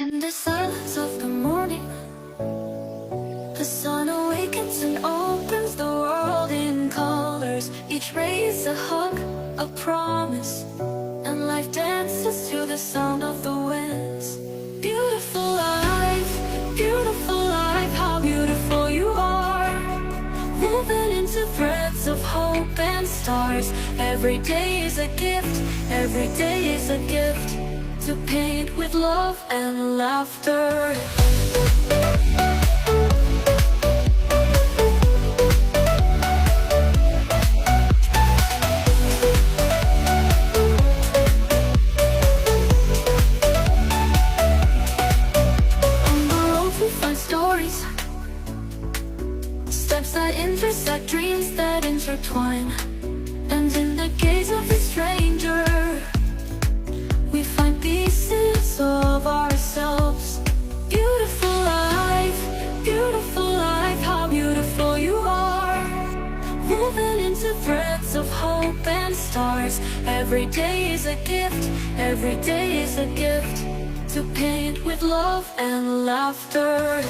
In the silence of the morning, the sun awakens and opens the world in colors. Each ray is a hug, a promise, and life dances to the sound of the winds. Beautiful life, how beautiful you are. Woven into threads of hope and stars. Every day is a gift, every day is a gift, to paint with love and laughter. On the road we find stories, steps that intersect, dreams that intertwine. And in the gaze of a stranger, we find pieces of ourselves. Beautiful life, how beautiful you are. Woven into threads of hope and stars. Every day is a gift, every day is a gift, to paint with love and laughter.